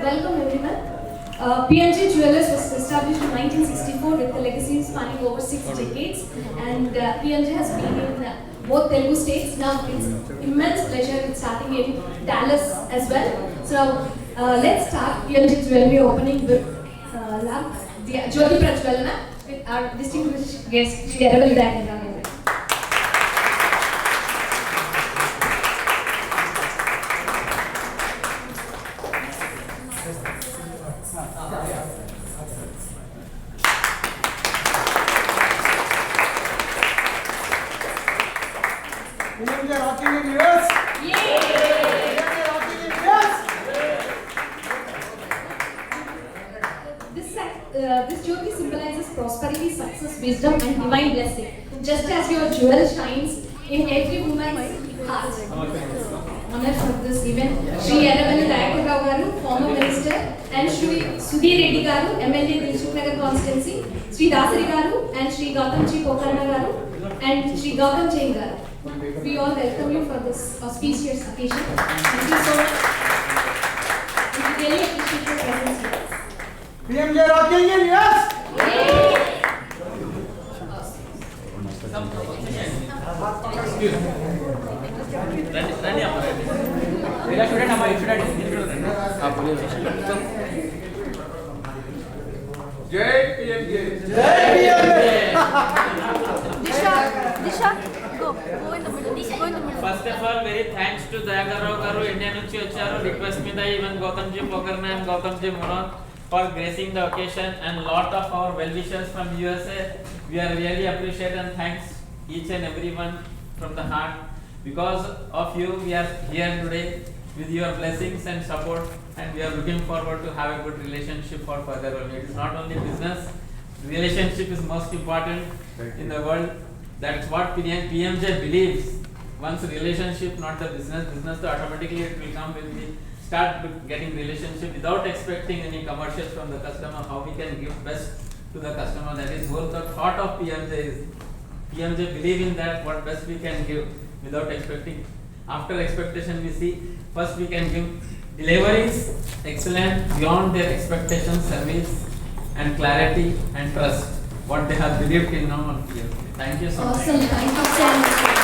Welcome everyone. PMJ Jewelers was established in 1964 with a legacy spanning over 6 decades, and PMJ has been in both Telugu states. Now it's immense pleasure in starting in Dallas as well. So let's start PMJ Jewelry opening with the Jyoti Prajwalana with our distinguished guest, Shri Aravind Dayananda. PMJ rocking in US. Yay! PMJ rocking in US. This jewelry symbolizes prosperity, success, wisdom, and divine blessing. Just as your jewel shines in every woman's heart. Honored for this event, Shri Aravind Dayananda garu, former minister, and Shri Sudhir Reddy garu, MLA Dilshuk Nagar constituency, Shri Dasari garu, and Shri Gautamji Pokarna garu, and Shri Gautam Jain garu. We all welcome you for this auspicious occasion. Thank you so much. We really appreciate your presence here. PMJ rocking in US. Jai PMJ. Jai PMJ. Disha, go in the middle. Go in the middle. First of all, very thanks to Dayananda garu, India nunchi vacharu. Request mida even Gautamji Pokarna and Gautamji Munot for gracing the occasion, and lot of our well-wishers from USA. We are really appreciate and thanks each and everyone from the heart. Because of you, we are here today with your blessings and support, and we are looking forward to have a good relationship for further only. It is not only business, relationship is most important in the world. That's what PMJ believes. Once relationship, not the business, business automatically it will come when we start getting relationship without expecting any commercials from the customer, how we can give best to the customer. That is whole the thought of PMJ is. PMJ believe in that, what best we can give without expecting. After expectation we see, first we can give deliveries excellent beyond their expectation, service and clarity and trust. What they have believed in now on PMJ. Thank you so much. Awesome, thank you so much.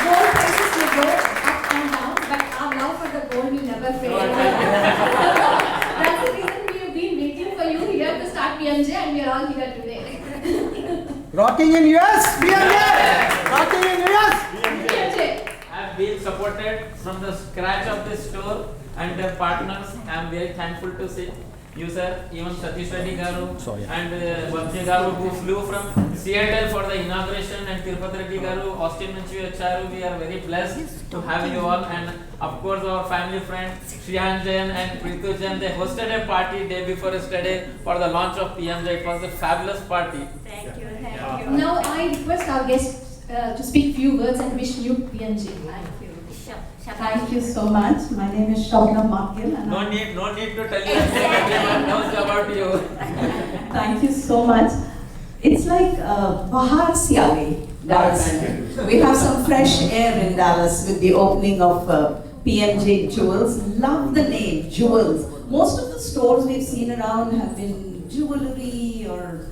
Gold prices may go up and down, but our love for the gold will never fade. That's the reason we have been waiting for you here to start PMJ, and we are all here today. Rocking in US. PMJ. Rocking in US. PMJ. I have been supported from the scratch of this store and their partners. I am very thankful to see you, sir, even Satish Reddy garu and Vamsi garu, who flew from Seattle for the inauguration, and Tirupati Reddy garu, Austin nunchi vacharu. We are very blessed to have you all, and of course our family friend Shriyan Jain and Pritu Jain. They hosted a party day before yesterday for the launch of PMJ. It was a fabulous party. Thank you. Thank you. Now I request our guests to speak few words and wish you PMJ. Thank you. Disha. Thank you so much. My name is Shabnam Makil and No need to tell you. Everyone knows about you. thank you so much. It's like Bahar Siali, Dallas. We have some fresh air in Dallas with the opening of PMJ Jewels. Love the name, Jewels. Most of the stores we've seen around have been jewelry or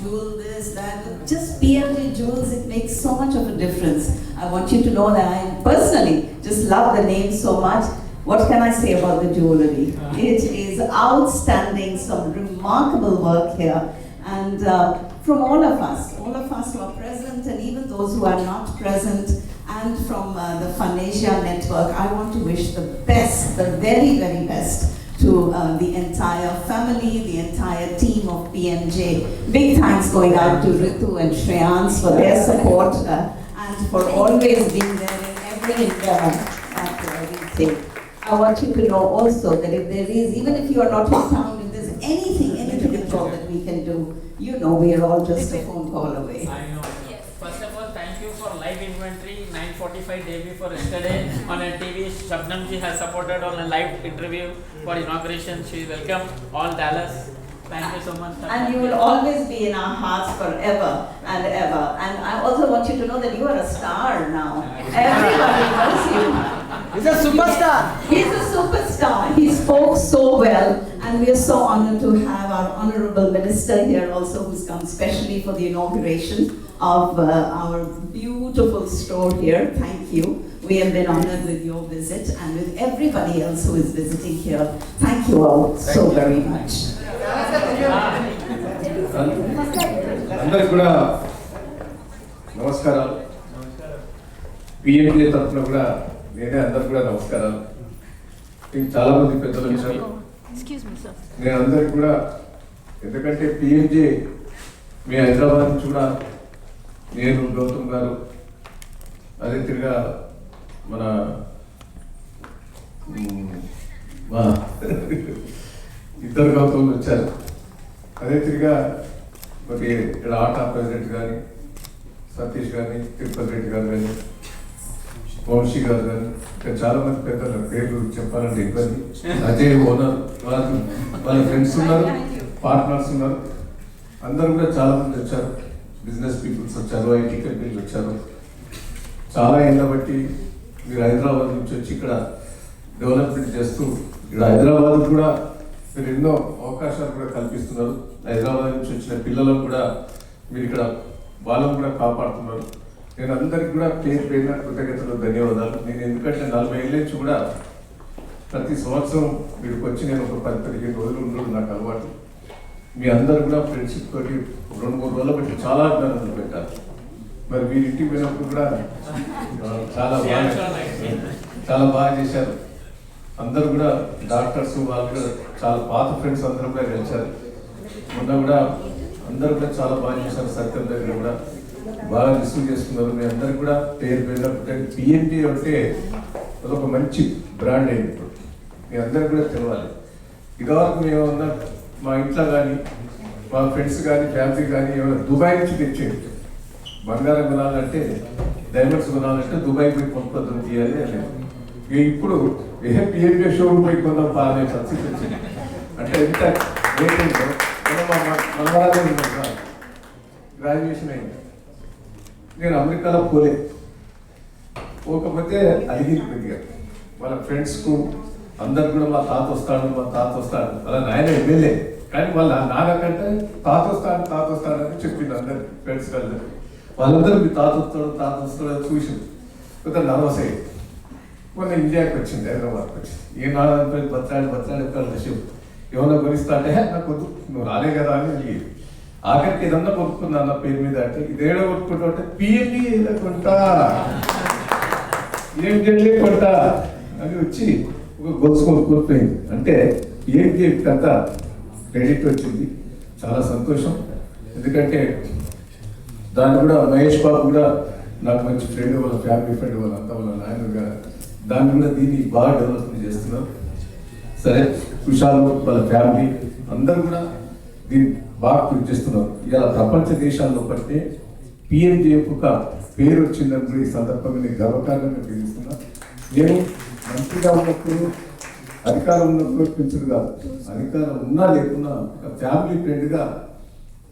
jewel this, that. Just PMJ Jewels, it makes so much of a difference. I want you to know that I personally just love the name so much. What can I say about the jewelry? It is outstanding, some remarkable work here. And from all of us who are present and even those who are not present, and from the Funasia network, I want to wish the best, the very, very best to the entire family, the entire team of PMJ. Big thanks going out to Ritu and Shreyans for their support and for always being there in every endeavor after everything. I want you to know also that if there is, even if you are not in town, if there's anything at all that we can do, we are all just a phone call away. I know. Yes. First of all, thank you for live inventory. 9:45 day before yesterday on a TV. Shabnam ji has supported on a live interview for inauguration. She welcome all Dallas. Thank you so much. And you will always be in our hearts forever and ever. And I also want you to know that you are a star now. Everybody knows you. He's a superstar. He's a superstar. He's spoke so well, and we are so honored to have our Honorable Minister here also, who's come specially for the inauguration of our beautiful store here. Thank you. We have been honored with your visit and with everybody else who is visiting here. Thank you all so very much. అందరికి కూడా నమస్కారాలు. PMJ తరఫున కూడా నేనే అందరికి కూడా నమస్కారాలు. చాలా మంది పెద్దలు వచ్చారు. Excuse me, sir. నేను అందరికి కూడా, ఎందుకంటే పిఎంజే మీ హైదరాబాద్ నుంచి కూడా నేను గౌతమ్ గారు, అదే తిరిగా మన ఇద్దరు గౌతమ్లు వచ్చారు. అదే తిరిగా మరి ఇక్కడ ఆటా ప్రెసిడెంట్ కానీ, సతీష్ కానీ, తిరుపతి రెడ్డి గారు కానీ, వంశీ గారు కానీ, ఇక్కడ చాలా మంది పెద్దల పేర్లు చెప్పాలంటే ఇబ్బంది. అజయ్ ఓనర్, వాళ్ళ ఫ్రెండ్స్ ఉన్నారు, పార్ట్నర్స్ ఉన్నారు. అందరూ కూడా చాలా మంది వచ్చారు. బిజినెస్ పీపుల్స్ వచ్చారు, ఐటీ కంపెనీలు వచ్చారు. చాలా ఏళ్ళ బట్టి మీరు హైదరాబాద్ నుంచి వచ్చి ఇక్కడ డెవలప్మెంట్ చేస్తూ ఇక్కడ హైదరాబాద్ కూడా మీరు ఎన్నో అవకాశాలు కూడా కల్పిస్తున్నారు. హైదరాబాద్ నుంచి వచ్చిన పిల్లలకు కూడా మీరు ఇక్కడ వాళ్ళను కూడా కాపాడుతున్నారు. నేను అందరికి కూడా పేరు పేరున కృతజ్ఞతలు, ధన్యవాదాలు. నేను ఎందుకంటే 40 ఏళ్ళ నుంచి కూడా ప్రతి సంవత్సరం వీడికి వచ్చి నేను ఒక 10-15 రోజులు ఉండడం నాకు అలవాటు. మీ అందరు కూడా ఫ్రెండ్షిప్ తోటి 2-3 రోజులు బట్టి చాలా అభినందనలు పెట్టారు. మరి వీరి ఇంటికి పోయినప్పుడు కూడా చాలా బాగా చేశారు. అందరు కూడా డాక్టర్స్ వాళ్ళు కూడా చాలా పాత ఫ్రెండ్స్ అందరూ కూడా గెలిచారు. మొన్న కూడా అందరూ కూడా చాలా బాగా చేశారు. సత్యం దగ్గర కూడా బాగా రిసీవ్ చేసుకున్నారు. మీ అందరికి కూడా పేరు పేరు పిఎంజే అంటే అదొక మంచి బ్రాండ్ అయింది. ఇప్పుడు మీ అందరికి కూడా తెలవాలి. ఇదివరకు మేమన్నా మా ఇంట్లో కానీ, మా ఫ్రెండ్స్ కానీ, ఫ్యామిలీ కానీ ఏమైనా దుబాయ్ నుంచి తెచ్చేది. బంగారం కొనాలంటే, డైమండ్స్ కొనాలంటే దుబాయ్ పోయి కొనుక్కోద్దాం తీయాలి అని. ఇప్పుడు పిఎంజే షోరూమ్ పోయి కొందాం పాలనే పరిస్థితి వచ్చింది. అంటే ఎంత రేటిందో గ్రాడ్యుయేషన్ అయింది. నేను అమెరికాలో పోకపోతే అడిగింది కొద్దిగా వాళ్ళ ఫ్రెండ్స్కు అందరు కూడా మా తాత వస్తాడు అలా నాయన ఎమ్మెల్యే, కానీ వాళ్ళ నాన్నకంటే తాత వస్తాడని చెప్పింది అందరు ఫ్రెండ్స్ అందరు. వాళ్ళందరూ మీ తాత వస్తాడు చూసి కొంత నర్వస్ అయ్యి మొన్న ఇండియాకి వచ్చింది, హైదరాబాద్కి వచ్చింది. ఏ నాన్న బతలాడి ఏమన్నా కొనిస్తా అంటే నాకు వద్దు, నువ్వు రాలే కదా అని అడిగేది. ఆఖరికి ఏదన్నా కొనుక్కున్నా నా పేరు మీద అంటే ఇదేడో కొనుక్కుంటా అంటే పిఎంజే కొంటా, పిఎంజే కొంటా అని వచ్చి ఒక గొలుసు కొనుక్కోపోయింది. అంటే పిఎంజే కథ క్రెడిట్ వచ్చింది. చాలా సంతోషం. ఎందుకంటే దాన్ని కూడా మహేష్ బాబు కూడా నాకు మంచి ఫ్రెండ్, వాళ్ళ ఫ్యామిలీ ఫ్రెండ్, వాళ్ళ అంతా వాళ్ళ నాయన గారు దాన్ని కూడా దీన్ని బాగా డెవలప్మెంట్ చేస్తున్నారు. సరే, కుషాలు వాళ్ళ ఫ్యామిలీ అందరూ కూడా దీన్ని బాగా కృషి చేస్తున్నారు. ఇలా ప్రపంచ దేశాల్లో పట్టే పిఎంజే ఒక పేరు వచ్చిందని కూడా ఈ సందర్భంగా నేను గర్వకారణంగా తెలుస్తున్నా. నేను మంత్రిగా ఉన్నప్పుడు, అధికారం ఉన్నప్పుడు పెంచుడు కాదు, అధికారం ఉన్నా లేకున్నా ఒక ఫ్యామిలీ ఫ్రెండ్గా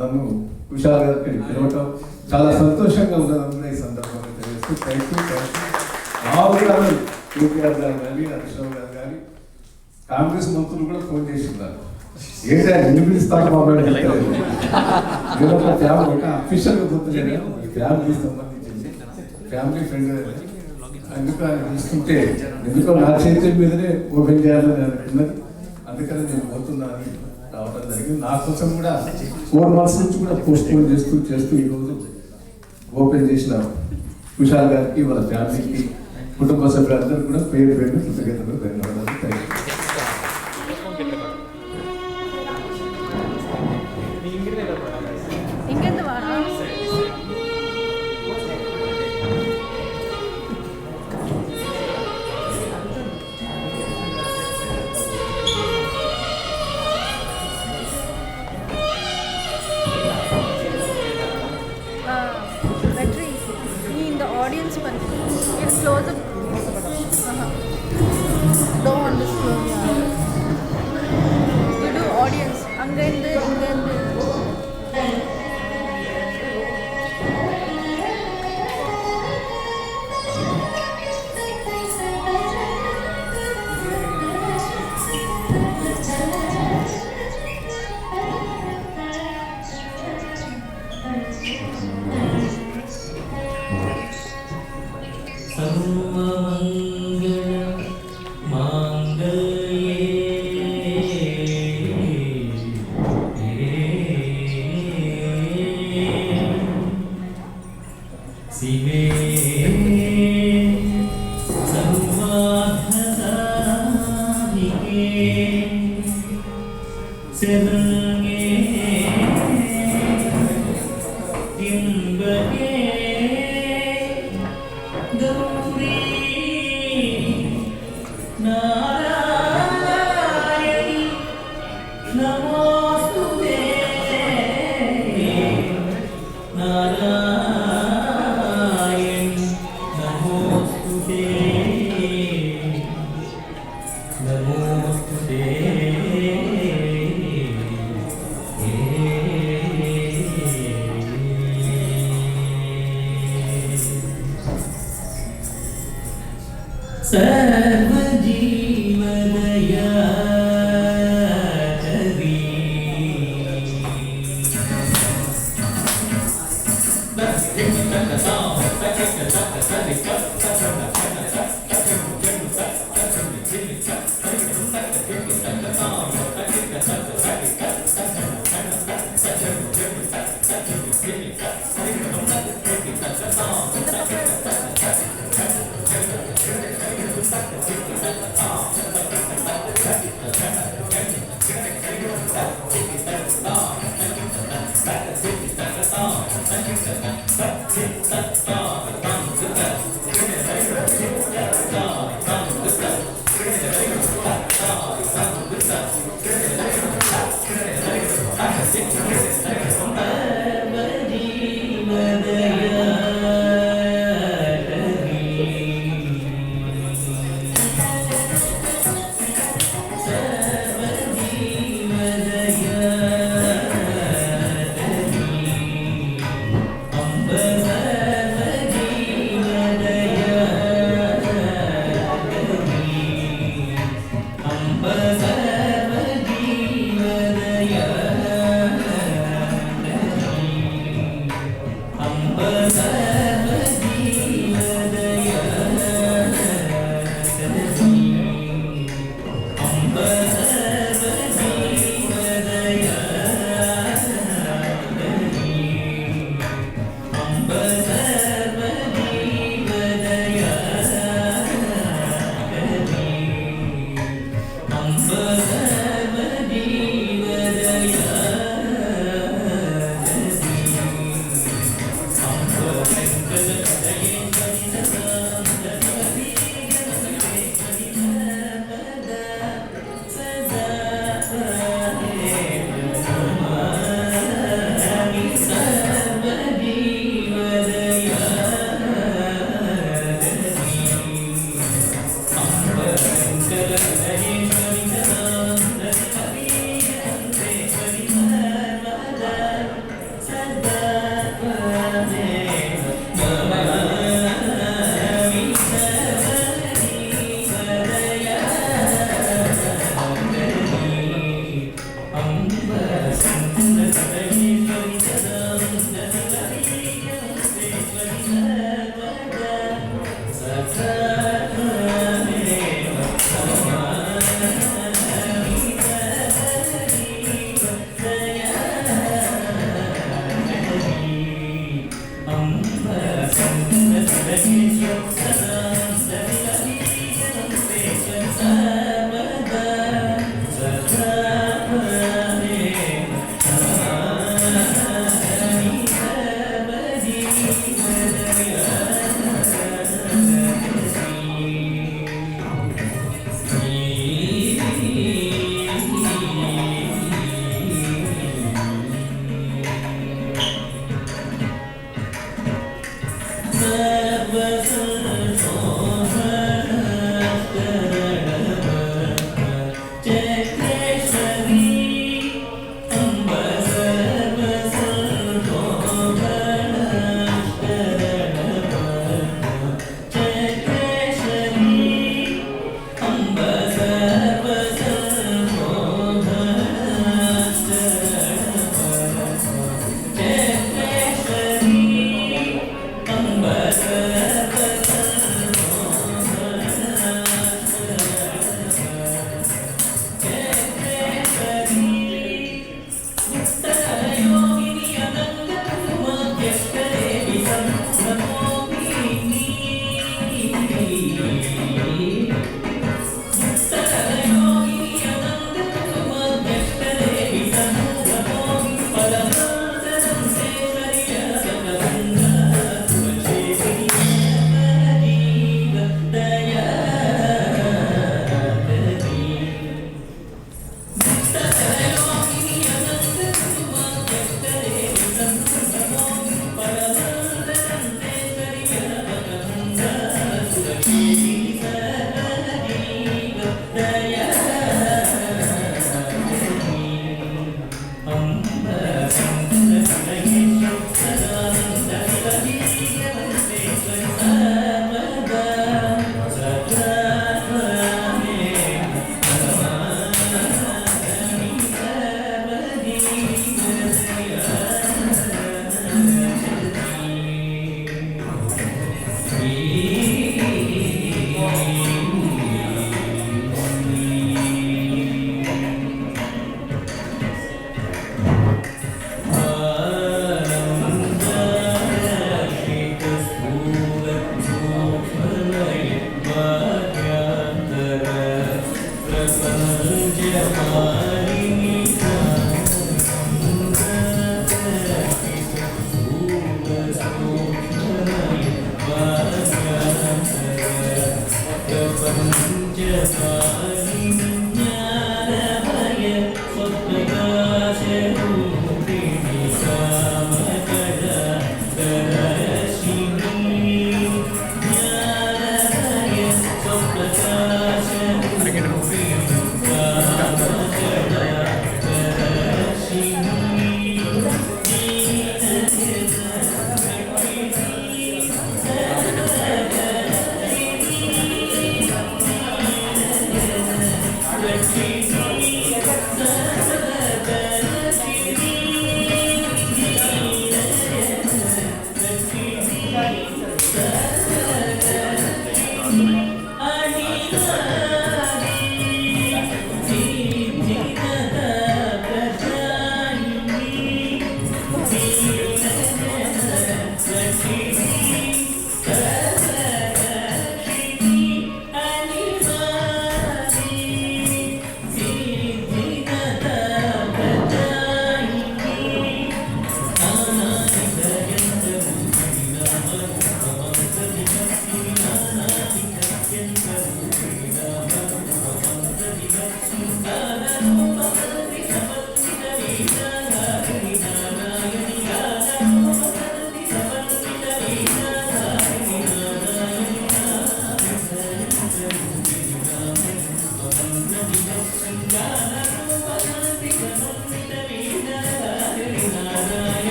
నన్ను కుషాల్ గారికి పిలవటం చాలా సంతోషంగా ఉన్నదని కూడా ఈ సందర్భంగా తెలియజేస్తూ థ్యాంక్ యూ. కేటీఆర్ గారు కానీ, హరీష్ రావు గారు కానీ, కాంగ్రెస్ మంత్రులు కూడా ఫోన్ చేసి ఉన్నారు. ఏంటంటే ఎన్ని పిలుస్తాను మొబైల్ నేను ఒక ఫ్యామిలీ ఒక అఫీషియల్గా గుర్తులేదు, ఫ్యామిలీకి సంబంధించింది ఫ్యామిలీ ఫ్రెండ్. అందుకు ఆయన పిలుస్తుంటే ఎందుకో నా చేతి మీదనే ఓపెన్ చేయాలని అనుకున్నది. అందుకని నేను పోతున్నాను రావడం జరిగింది. నా కోసం కూడా 4 months నుంచి కూడా పోస్ట్ పోన్ చేస్తూ ఈరోజు ఓపెన్ చేసిన కుషాల్ గారికి, వాళ్ళ ఫ్యామిలీకి, కుటుంబ సభ్యులందరూ కూడా పేరు కృతజ్ఞతలు, ధన్యవాదాలు. Thank you. ఇంకెంత వారా? Battery in the audience one. It's close up. Don't want to slow down. You do audience. Angendu.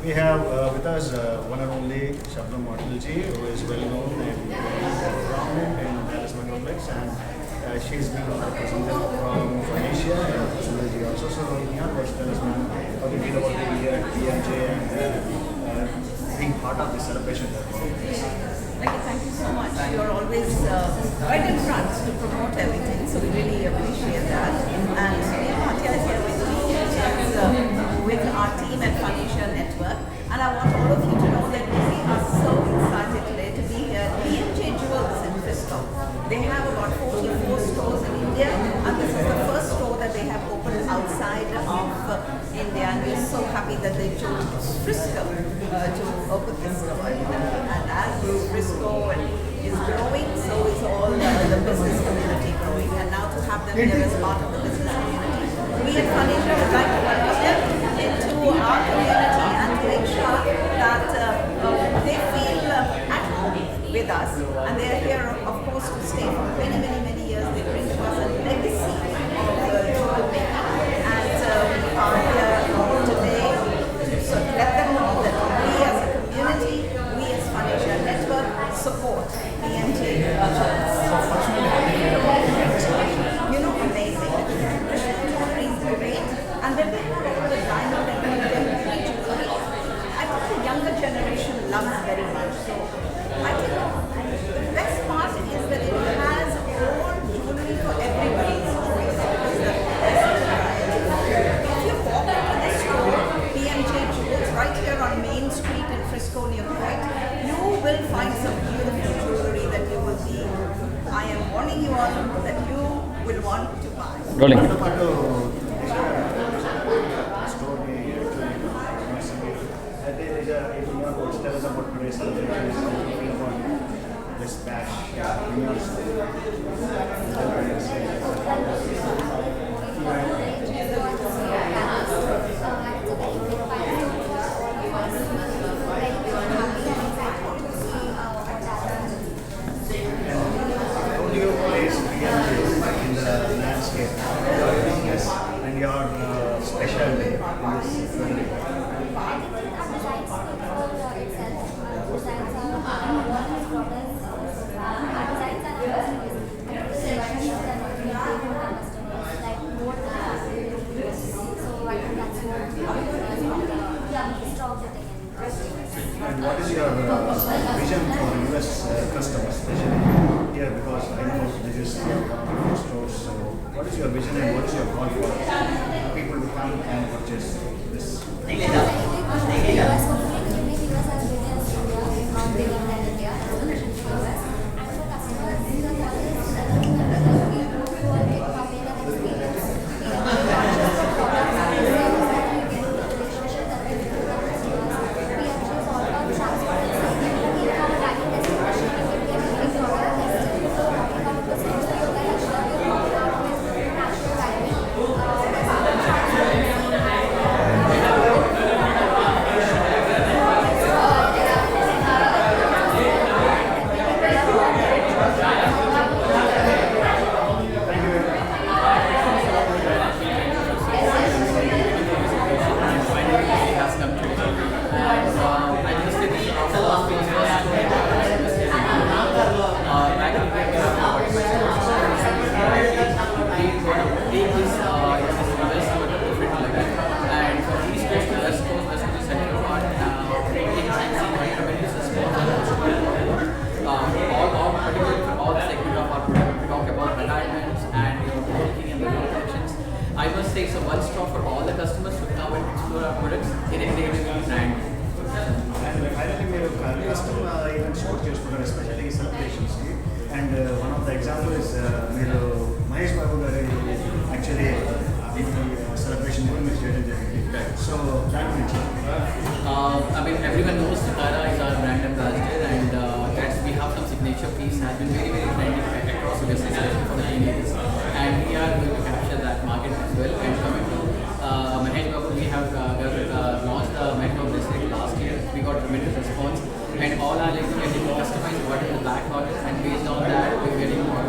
We have with us one and only Shabnam Atalji, who is well known and prominent in Dallas Metroplex, and she's been represented from Asia and Synergy also. So, yeah, let's tell us, ma'am, how do you feel about the year at PMJ and being part of the celebration? Thank you so much. You're always right in front to promote everything, so we really appreciate that. And Bhatia is here with me. She's with our team at Phanisha Network. And I want all of you to know that we are so excited today to be here at PMJ Jewels in Frisco. They have about 44 stores in India, and this is the first store that they have opened outside of India. And we're so happy that they chose Frisco to open this store. And as Frisco is growing, so is all the business community growing. And now to have them here as part of the business community, we at Phanisha would like to welcome them into our community and to make sure that they feel at home with us. And they are here, of course, to stay for many, many, many years. They bring to us a legacy of jewel making. And we are here today to let them know that we as a community, we as Phanisha Network support PMJ Jewels. You know, amazing. The jewelry is great. And when we have Rolling. దాంతో పాటు store అయితే tell us about today's celebration this bash in your how do you place PMJ in the landscape and your specialty in this journey? And what is your vision for US customers, especially here, because I know this is one of your stores. So, what is your vision and what is your goal for people to come and purchase this? I must say it's a one-stop for all the customers to come and explore our products in a creative brand. And finally, we have custom events short చేసుకుంటారు, especially celebrations. And one of the example is మీరు మహేష్ బాబు గారి actually celebration మీరు చేయడం జరిగింది. So దాని గురించి. I mean, everyone knows Takara is our brand ambassador, and we have some signature piece has been very, very trendy across the business, especially for the teenagers. And we are going to capture that market as well. And coming to Mahesh Babu, we have launched the Metro District last year. We got tremendous response, and all our like getting customized what is the back order, and based on that, we're getting more.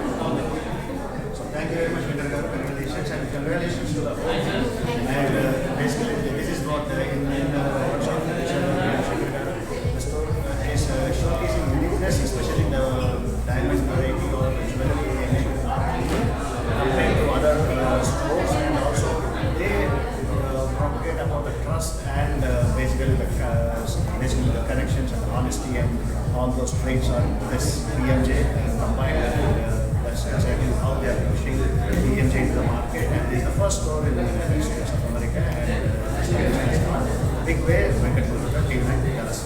So thank you very much, Vinter garu. Congratulations and congratulations to the whole team. And basically, this is what in workshop the store is showcasing uniqueness, especially in the diamond variety or jewelry compared to other stores, and also they propagate about the trust and basically the connections and honesty and all those traits are this PMJ combined, and that's exactly how they are pushing PMJ into the market. And this is the first store in the United States of America, and this has gone a big way. Venkat Murthy, Dallas.